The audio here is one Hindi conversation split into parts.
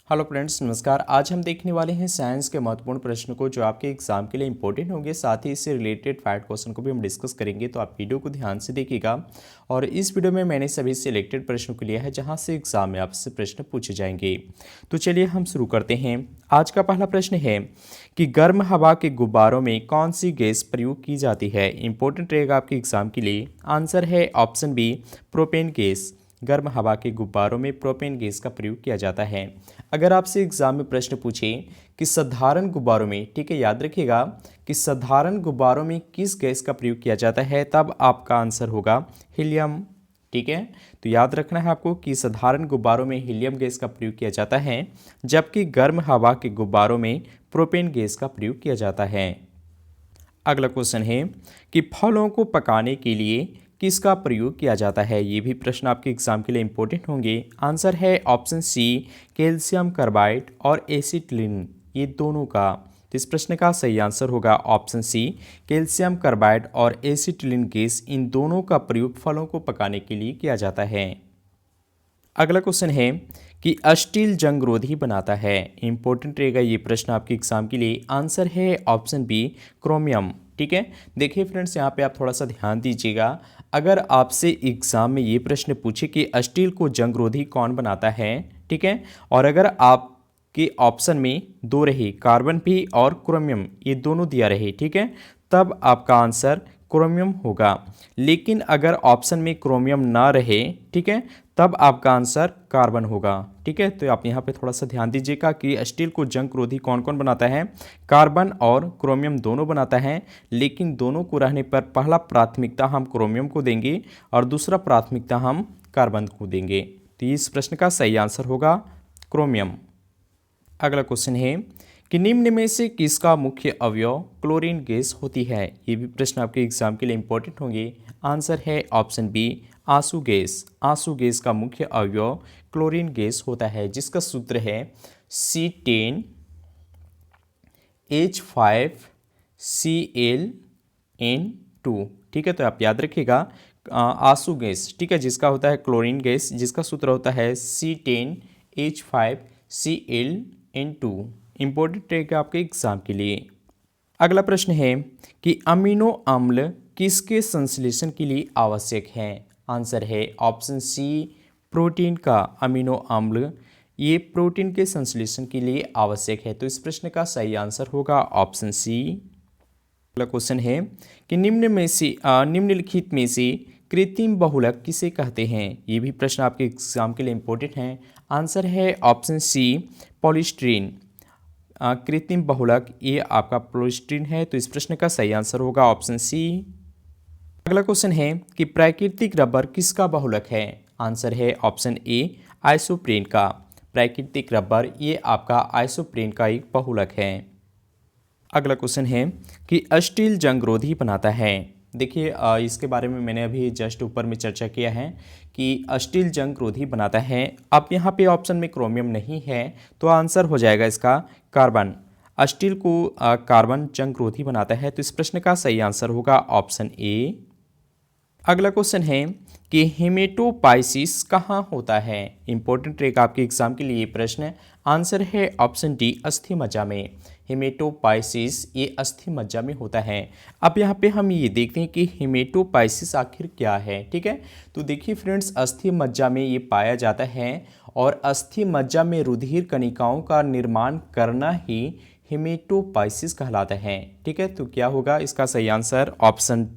हेलो फ्रेंड्स, नमस्कार। आज हम देखने वाले हैं साइंस के महत्वपूर्ण प्रश्न को जो आपके एग्जाम के लिए इंपॉर्टेंट होंगे। साथ ही इससे रिलेटेड फैक्ट क्वेश्चन को भी हम डिस्कस करेंगे, तो आप वीडियो को ध्यान से देखिएगा। और इस वीडियो में मैंने सभी सिलेक्टेड प्रश्नों को लिया है जहां से एग्जाम में आपसे प्रश्न पूछे जाएंगे। तो चलिए हम शुरू करते हैं। आज का पहला प्रश्न है कि गर्म हवा के गुब्बारों में कौन सी गैस प्रयोग की जाती है। इंपॉर्टेंट रहेगा आपके एग्जाम के लिए। आंसर है ऑप्शन बी, प्रोपेन गैस। गर्म हवा के गुब्बारों में प्रोपेन गैस का प्रयोग किया जाता है। अगर आपसे एग्जाम में प्रश्न पूछे कि साधारण गुब्बारों में, ठीक है, याद रखिएगा कि साधारण गुब्बारों में किस गैस का प्रयोग किया जाता है, तब आपका आंसर होगा हीलियम। ठीक है, तो याद रखना है आपको कि साधारण गुब्बारों में हीलियम गैस का प्रयोग किया जाता है, जबकि गर्म हवा के गुब्बारों में प्रोपेन गैस का प्रयोग किया जाता है। अगला क्वेश्चन है कि फलों को पकाने के लिए किसका प्रयोग किया जाता है। ये भी प्रश्न आपके एग्जाम के लिए इंपॉर्टेंट होंगे। आंसर है ऑप्शन सी, कैल्शियम कार्बाइड और एसिटिलीन, ये दोनों का। तो इस प्रश्न का सही आंसर होगा ऑप्शन सी, कैल्शियम कार्बाइड और एसिटिलीन गैस, इन दोनों का प्रयोग फलों को पकाने के लिए किया जाता है। अगला क्वेश्चन है कि स्टील जंगरोधी बनाता है। इंपॉर्टेंट रहेगा ये प्रश्न आपके एग्जाम के लिए। आंसर है ऑप्शन बी, क्रोमियम। ठीक है, देखिए फ्रेंड्स, यहाँ पे आप थोड़ा सा ध्यान दीजिएगा। अगर आपसे एग्जाम में ये प्रश्न पूछे कि स्टील को जंगरोधी कौन बनाता है, ठीक है, और अगर आपके ऑप्शन में दो रहे, कार्बन भी और क्रोमियम, ये दोनों दिया रहे, ठीक है, तब आपका आंसर क्रोमियम होगा। लेकिन अगर ऑप्शन में क्रोमियम ना रहे, ठीक है, तब आपका आंसर कार्बन होगा। ठीक है, तो आप यहाँ पे थोड़ा सा ध्यान दीजिएगा कि स्टील को जंगरोधी कौन कौन बनाता है। कार्बन और क्रोमियम दोनों बनाता है, लेकिन दोनों को रहने पर पहला प्राथमिकता हम क्रोमियम को देंगे और दूसरा प्राथमिकता हम कार्बन को देंगे। तो इस प्रश्न का सही आंसर होगा क्रोमियम। अगला क्वेश्चन है कि निम्न में से किसका मुख्य अवयव क्लोरीन गैस होती है। ये भी प्रश्न आपके एग्जाम के लिए इंपॉर्टेंट होंगे। आंसर है ऑप्शन बी, आंसू गैस। आंसू गैस का मुख्य अवयव क्लोरीन गैस होता है, जिसका सूत्र है C10H5Cl N2। ठीक है, तो आप याद रखिएगा आंसू गैस, ठीक है, जिसका होता है क्लोरीन गैस, जिसका सूत्र होता है C10H5Cl N2। इंपॉर्टेंट रहेगा आपके एग्जाम के लिए। अगला प्रश्न है कि अमीनो अम्ल किसके संश्लेषण के लिए आवश्यक है। आंसर है ऑप्शन सी, प्रोटीन का अमीनो अम्ल, ये प्रोटीन के संश्लेषण के लिए आवश्यक है। तो इस प्रश्न का सही आंसर होगा ऑप्शन सी। अगला क्वेश्चन है कि निम्नलिखित में से कृत्रिम बहुलक किसे कहते हैं। ये भी प्रश्न आपके एग्जाम के लिए इंपॉर्टेंट है। आंसर है ऑप्शन सी, पॉलीस्टीरीन। कृत्रिम बहुलक ये आपका पॉलीस्टीरीन है, तो इस प्रश्न का सही आंसर होगा ऑप्शन सी। अगला क्वेश्चन है कि प्राकृतिक रबर किसका बहुलक है। आंसर है ऑप्शन ए, आइसोप्रेन का। प्राकृतिक रबर ये आपका आइसोप्रेन का एक बहुलक है। अगला क्वेश्चन है कि स्टील जंगरोधी बनाता है। देखिए इसके बारे में मैंने अभी जस्ट ऊपर में चर्चा किया है कि स्टील जंगरोधी बनाता है। अब यहाँ पे ऑप्शन में क्रोमियम नहीं है, तो आंसर हो जाएगा इसका कार्बन। स्टील को कार्बन जंगरोधी बनाता है, तो इस प्रश्न का सही आंसर होगा ऑप्शन ए। अगला क्वेश्चन है कि हेमेटोपाइसिस कहाँ होता है। इंपॉर्टेंट रहेगा आपके एग्जाम के लिए ये प्रश्न। आंसर है ऑप्शन डी, अस्थि मज्जा में। हेमेटोपाइसिस ये अस्थि मज्जा में होता है। अब यहाँ पे हम ये देखते हैं कि हेमेटोपाइसिस आखिर क्या है। ठीक है, तो देखिए फ्रेंड्स, अस्थि मज्जा में ये पाया जाता है और अस्थि मज्जा में रुधिर कणिकाओं का निर्माण करना ही हेमेटोपाइसिस कहलाता है। ठीक है, तो क्या होगा इसका सही आंसर ऑप्शन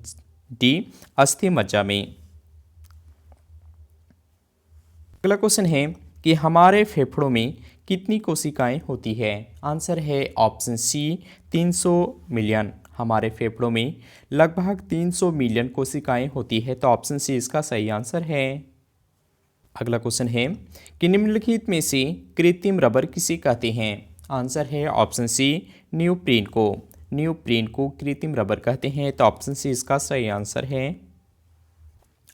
डी, अस्थि मज्जा में। अगला क्वेश्चन है कि हमारे फेफड़ों में कितनी कोशिकाएं होती है। आंसर है ऑप्शन सी, 300 मिलियन। हमारे फेफड़ों में लगभग 300 मिलियन कोशिकाएं होती है, तो ऑप्शन सी इसका सही आंसर है। अगला क्वेश्चन है कि निम्नलिखित में से कृत्रिम रबर किसे कहते हैं। आंसर है ऑप्शन सी, न्यूप्रीन को। न्यूप्रीन को कृत्रिम रबर कहते हैं, तो ऑप्शन सी इसका सही आंसर है।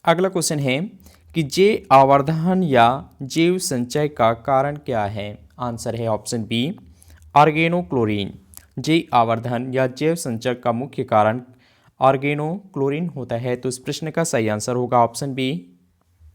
अगला क्वेश्चन है कि जैव आवर्धन या जैव संचय का कारण क्या है। आंसर है ऑप्शन बी, ऑर्गेनोक्लोरीन। जैव आवर्धन या जैव संचय का मुख्य कारण ऑर्गेनोक्लोरीन होता है, तो इस प्रश्न का सही आंसर होगा ऑप्शन बी।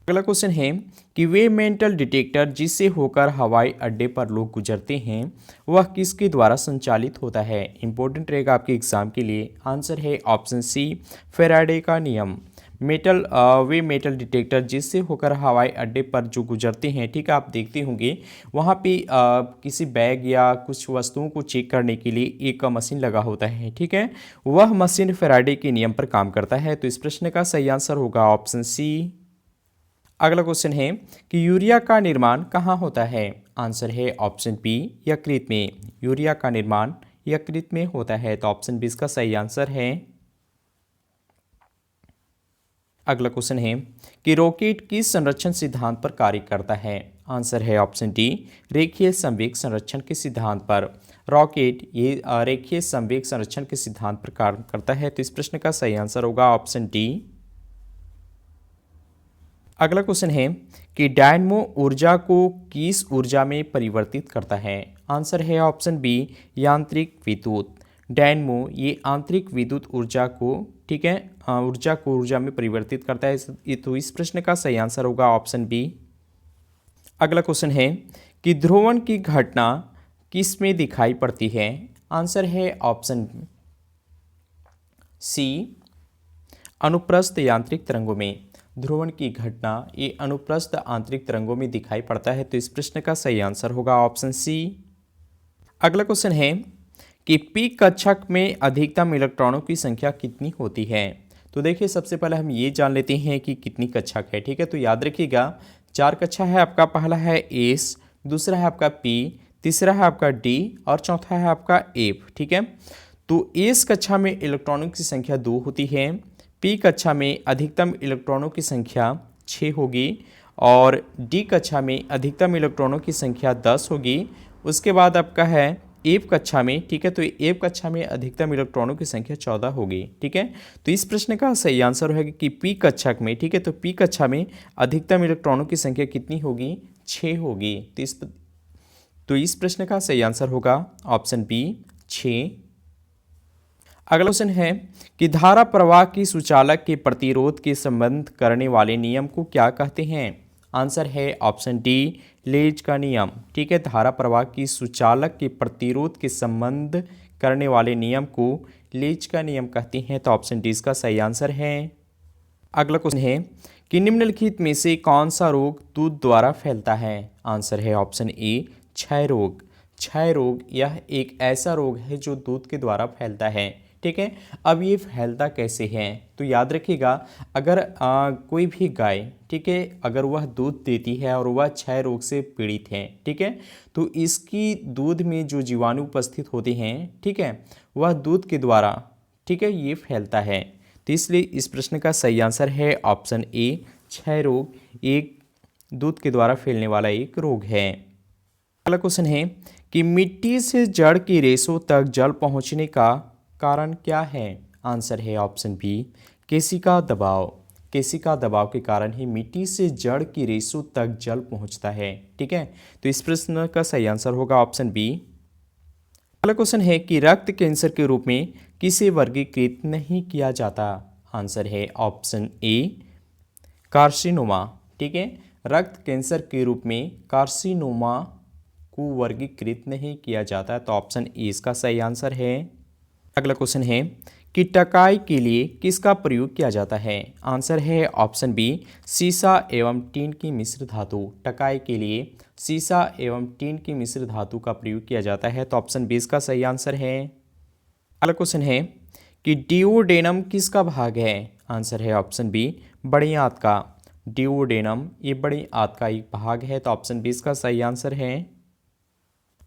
अगला क्वेश्चन है कि वे मेटल डिटेक्टर जिससे होकर हवाई अड्डे पर लोग गुजरते हैं वह किसके द्वारा संचालित होता है। इंपॉर्टेंट रहेगा आपके एग्जाम के लिए। आंसर है ऑप्शन सी, फैराडे का नियम। वे मेटल डिटेक्टर जिससे होकर हवाई अड्डे पर जो गुजरते हैं, ठीक है, आप देखते होंगे वहाँ पे किसी बैग या कुछ वस्तुओं को चेक करने के लिए एक मशीन लगा होता है, ठीक है, वह मशीन फैराडे के नियम पर काम करता है। तो इस प्रश्न का सही आंसर होगा ऑप्शन सी। अगला क्वेश्चन है कि यूरिया का निर्माण कहाँ होता है। आंसर है ऑप्शन बी, यकृत में। यूरिया का निर्माण यकृत में होता है, तो ऑप्शन बी इसका सही आंसर है। अगला क्वेश्चन है कि रॉकेट किस संरक्षण सिद्धांत पर कार्य करता है। आंसर है ऑप्शन डी, रेखीय संवेग संरक्षण के सिद्धांत पर। रॉकेट ये रेखीय संवेग संरक्षण के सिद्धांत पर कार्य करता है, तो इस प्रश्न का सही आंसर होगा ऑप्शन डी। अगला क्वेश्चन है कि डायनमो ऊर्जा को किस ऊर्जा में परिवर्तित करता है। आंसर है ऑप्शन बी, यांत्रिक विद्युत। डायनमो ये आंतरिक विद्युत ऊर्जा को, ठीक है, ऊर्जा में परिवर्तित करता है। तो इस प्रश्न का सही आंसर होगा ऑप्शन बी। अगला क्वेश्चन है कि ध्रुवण की घटना किस में दिखाई पड़ती है। आंसर है ऑप्शन सी, अनुप्रस्थ यांत्रिक तरंगों में। ध्रुवण की घटना ये अनुप्रस्थ आंतरिक तरंगों में दिखाई पड़ता है, तो इस प्रश्न का सही आंसर होगा ऑप्शन सी। अगला क्वेश्चन है कि पी कक्षक में अधिकतम इलेक्ट्रॉनों की संख्या कितनी होती है। तो देखिए सबसे पहले हम ये जान लेते हैं कि कितनी कक्षक है, ठीक है। तो याद रखिएगा 4 कक्षा है आपका। पहला है एस, दूसरा है आपका पी, तीसरा है आपका डी और चौथा है आपका एफ, ठीक है। तो एस कक्षा में इलेक्ट्रॉनों की संख्या 2 होती है, पी कक्षा में अधिकतम इलेक्ट्रॉनों की संख्या 6 होगी और डी कक्षा में अधिकतम इलेक्ट्रॉनों की संख्या 10 होगी। उसके बाद आपका है एफ कक्षा में, ठीक है, तो एफ कक्षा में अधिकतम इलेक्ट्रॉनों की संख्या 14 होगी, ठीक है। तो इस प्रश्न का सही आंसर होगा कि पी कक्षा में, ठीक है, तो पी कक्षा में अधिकतम इलेक्ट्रॉनों की संख्या कितनी होगी, 6 होगी। तो इस प्रश्न का सही आंसर होगा ऑप्शन बी, 6। अगला क्वेश्चन है कि धारा प्रवाह की सुचालक के प्रतिरोध के संबंध करने वाले नियम को क्या कहते हैं। आंसर है ऑप्शन डी, लेज का नियम, ठीक है। धारा प्रवाह की सुचालक के प्रतिरोध के संबंध करने वाले नियम को लेज का नियम कहते हैं, तो ऑप्शन डी इसका सही आंसर है। अगला क्वेश्चन है कि निम्नलिखित में से कौन सा रोग दूध द्वारा फैलता है। आंसर है ऑप्शन ए, क्षय रोग। क्षय रोग यह एक ऐसा रोग है जो दूध के द्वारा फैलता है, ठीक है। अब ये फैलता कैसे है, तो याद रखिएगा अगर कोई भी गाय, ठीक है, अगर वह दूध देती है और वह क्षय रोग से पीड़ित है, ठीक है, तो इसकी दूध में जो जीवाणु उपस्थित होते हैं, ठीक है, वह दूध के द्वारा, ठीक है, ये फैलता है। तो इसलिए इस प्रश्न का सही आंसर है ऑप्शन ए, क्षय रोग एक दूध के द्वारा फैलने वाला एक रोग है। अगला क्वेश्चन है कि मिट्टी से जड़ की रेशों तक जल पहुँचने का कारण क्या है। आंसर है ऑप्शन बी, केशिका दबाव। केशिका दबाव के कारण ही मिट्टी से जड़ की रेशों तक जल पहुंचता है, ठीक है। तो इस प्रश्न का सही आंसर होगा ऑप्शन बी। अगला क्वेश्चन है कि रक्त कैंसर के रूप में किसे वर्गीकृत नहीं किया जाता। आंसर है ऑप्शन ए, कार्सिनोमा, ठीक है। रक्त कैंसर के रूप में कार्सिनोमा को वर्गीकृत नहीं किया जाता, तो ऑप्शन ए इसका सही आंसर है। अगला क्वेश्चन है कि टकाई के लिए किसका प्रयोग किया जाता है। आंसर है ऑप्शन बी, सीसा एवं टीन की मिश्र धातु। टकाई के लिए सीसा एवं टीन की मिश्र धातु का प्रयोग किया जाता है, तो ऑप्शन बी इसका सही आंसर है। अगला क्वेश्चन है कि डिओडेनम किसका भाग है। आंसर है ऑप्शन बी, बड़ी आंत का। डिओडेनम ये बड़ी आंत का एक भाग है, तो ऑप्शन बी इसका सही आंसर है।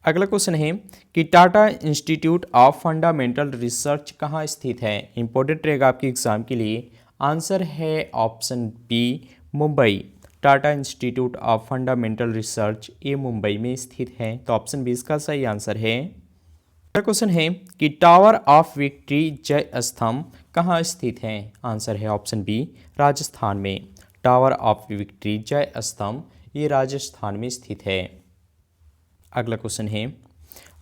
अगला क्वेश्चन है कि Tata institute of fundamental research कहाँ स्थित है। इंपॉर्टेंट रहेगा आपके एग्जाम के लिए। आंसर है option B, Mumbai. Tata institute of fundamental research ये मुंबई में स्थित है, तो ऑप्शन बी इसका सही आंसर है। अगला क्वेश्चन है कि टावर ऑफ विक्ट्री जय स्तंभ कहाँ स्थित है। आंसर है ऑप्शन बी, राजस्थान में। टावर ऑफ विक्ट्री जय स्तंभ ये राजस्थान में स्थित है। अगला क्वेश्चन है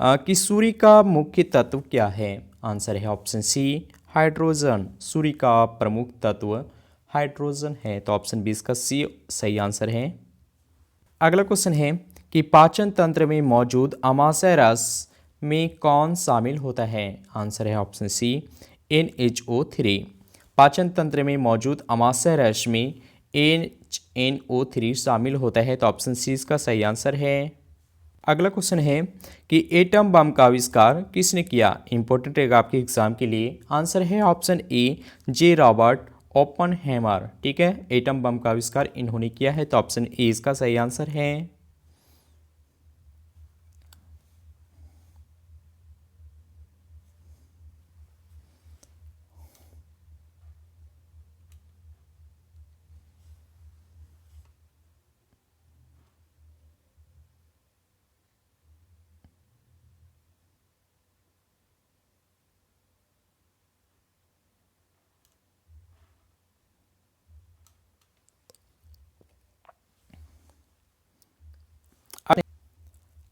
कि सूर्य का मुख्य तत्व क्या है। आंसर है ऑप्शन सी, हाइड्रोजन। सूर्य का प्रमुख तत्व हाइड्रोजन है। तो ऑप्शन बी इसका सी सही आंसर है। अगला क्वेश्चन है कि पाचन तंत्र में मौजूद अमाशय रस में कौन शामिल होता है? आंसर है ऑप्शन सी NHO3। पाचन तंत्र में मौजूद अमाशय रस में NO3 शामिल होता है। तो ऑप्शन सी इसका सही आंसर है। अगला क्वेश्चन है कि एटम बम का आविष्कार किसने किया? इंपॉर्टेंट रहेगा आपके एग्जाम के लिए। आंसर है ऑप्शन ए जे रॉबर्ट ओपनहेमर। ठीक है, एटम बम का आविष्कार इन्होंने किया है। तो ऑप्शन ए इसका सही आंसर है।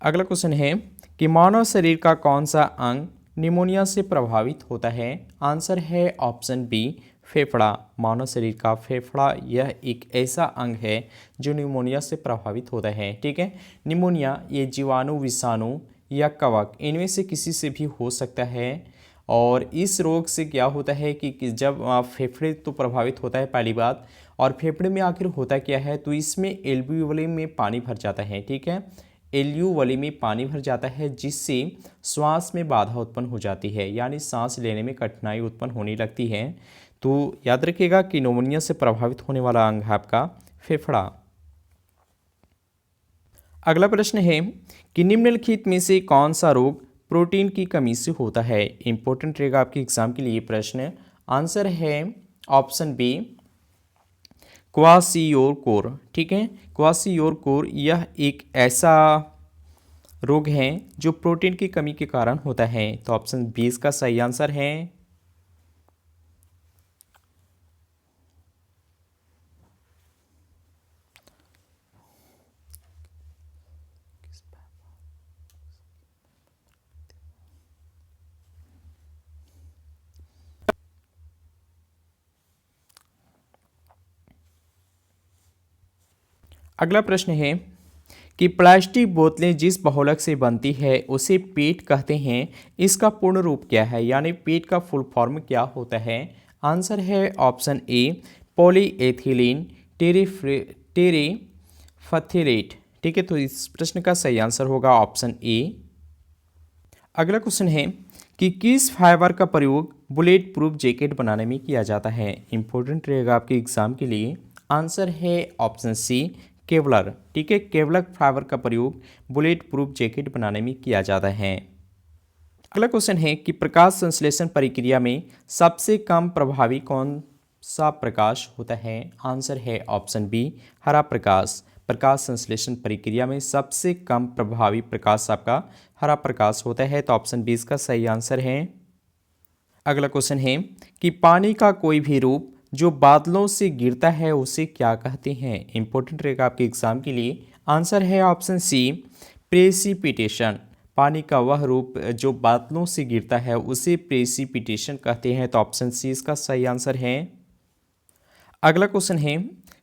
अगला क्वेश्चन है कि मानव शरीर का कौन सा अंग निमोनिया से प्रभावित होता है? आंसर है ऑप्शन बी फेफड़ा। मानव शरीर का फेफड़ा यह एक ऐसा अंग है जो निमोनिया से प्रभावित होता है। ठीक है, निमोनिया ये जीवाणु, विषाणु या कवक इनमें से किसी से भी हो सकता है। और इस रोग से क्या होता है कि जब फेफड़े तो प्रभावित होता है पहली बात, और फेफड़े में आखिर होता क्या है, तो इसमें एल्वियोली में पानी भर जाता है। ठीक है, एल्वियोली में पानी भर जाता है जिससे श्वास में बाधा उत्पन्न हो जाती है, यानी सांस लेने में कठिनाई उत्पन्न होने लगती है। तो याद रखिएगा कि निमोनिया से प्रभावित होने वाला अंग है आपका फेफड़ा। अगला प्रश्न है कि निम्नलिखित में से कौन सा रोग प्रोटीन की कमी से होता है? इंपॉर्टेंट रहेगा आपके एग्जाम के लिए प्रश्न। आंसर है ऑप्शन बी क्वाशियोरकोर। ठीक है, क्वाशियोरकोर यह एक ऐसा रोग है जो प्रोटीन की कमी के कारण होता है। तो ऑप्शन बी इसका सही आंसर है। अगला प्रश्न है कि प्लास्टिक बोतलें जिस बहुलक से बनती है उसे पेट कहते हैं, इसका पूर्ण रूप क्या है? यानी पेट का फुल फॉर्म क्या होता है? आंसर है ऑप्शन ए पॉलीएथिलीन टेरेफथेलेट। ठीक है, तो इस प्रश्न का सही आंसर होगा ऑप्शन ए। अगला क्वेश्चन है कि किस फाइबर का प्रयोग बुलेट प्रूफ जैकेट बनाने में किया जाता है? इंपॉर्टेंट रहेगा आपके एग्जाम के लिए। आंसर है ऑप्शन सी केवलर। ठीक है, केवलर फाइबर का प्रयोग बुलेट प्रूफ जैकेट बनाने में किया जाता है। अगला क्वेश्चन है कि प्रकाश संश्लेषण प्रक्रिया में सबसे कम प्रभावी कौन सा प्रकाश होता है? आंसर है ऑप्शन बी हरा प्रकाश। प्रकाश संश्लेषण प्रक्रिया में सबसे कम प्रभावी प्रकाश आपका हरा प्रकाश होता है। तो ऑप्शन बी इसका सही आंसर है। अगला क्वेश्चन है कि पानी का कोई भी रूप जो बादलों से गिरता है उसे क्या कहते हैं? इंपॉर्टेंट रहेगा आपके एग्जाम के लिए। आंसर है ऑप्शन सी प्रेसिपिटेशन। पानी का वह रूप जो बादलों से गिरता है उसे प्रेसिपिटेशन कहते हैं। तो ऑप्शन सी इसका सही आंसर है। अगला क्वेश्चन है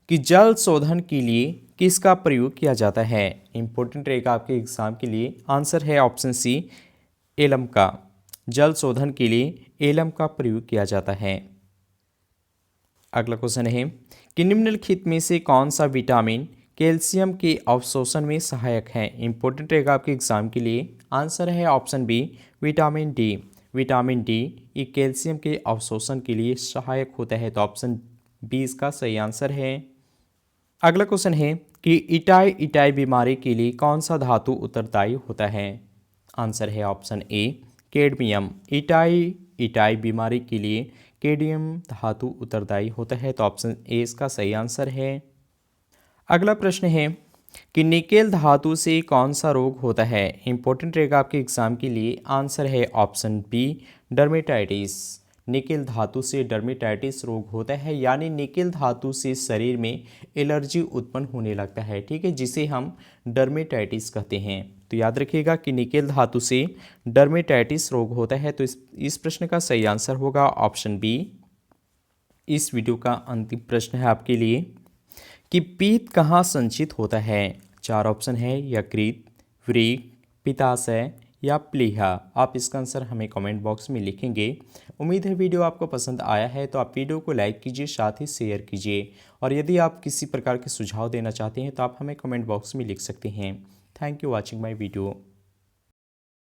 कि जल शोधन के लिए किसका प्रयोग किया जाता है? इंपॉर्टेंट रहेगा आपके एग्जाम के लिए। आंसर है ऑप्शन सी एलम का। जल शोधन के लिए एलम का प्रयोग किया जाता है। अगला क्वेश्चन है कि निम्नलिखित में से कौन सा विटामिन कैल्शियम के अवशोषण में सहायक है? इंपॉर्टेंट रहेगा आपके एग्जाम के लिए। आंसर है option B vitamin D. Vitamin D ये कैल्शियम के अवशोषण के लिए सहायक होता है। तो ऑप्शन बी इसका सही आंसर है। अगला क्वेश्चन है कि इटाई बीमारी के लिए कौन सा धातु उत्तरदायी होता है? आंसर है ऑप्शन ए कैडमियम। इटाई बीमारी के लिए कैडमियम धातु उत्तरदायी होता है। तो ऑप्शन ए इसका सही आंसर है। अगला प्रश्न है कि निकेल धातु से कौन सा रोग होता है? इंपॉर्टेंट रहेगा आपके एग्जाम के लिए। आंसर है ऑप्शन बी डर्मेटाइटिस। निकेल धातु से डर्मेटाइटिस रोग होता है, यानी निकेल धातु से शरीर में एलर्जी उत्पन्न होने लगता है। ठीक है, जिसे हम डर्मेटाइटिस कहते हैं। तो याद रखिएगा कि निकेल धातु से डर्मेटाइटिस रोग होता है। तो इस प्रश्न का सही आंसर होगा ऑप्शन बी। इस वीडियो का अंतिम प्रश्न है आपके लिए कि पीत कहाँ संचित होता है। 4 ऑप्शन है यकृत, वृक्क, पित्ताशय या प्लीहा। आप इसका आंसर हमें कमेंट बॉक्स में लिखेंगे। उम्मीद है वीडियो आपको पसंद आया है, तो आप वीडियो को लाइक कीजिए, साथ ही शेयर कीजिए। और यदि आप किसी प्रकार के सुझाव देना चाहते हैं तो आप हमें कमेंट बॉक्स में लिख सकते हैं। Thank you watching my video.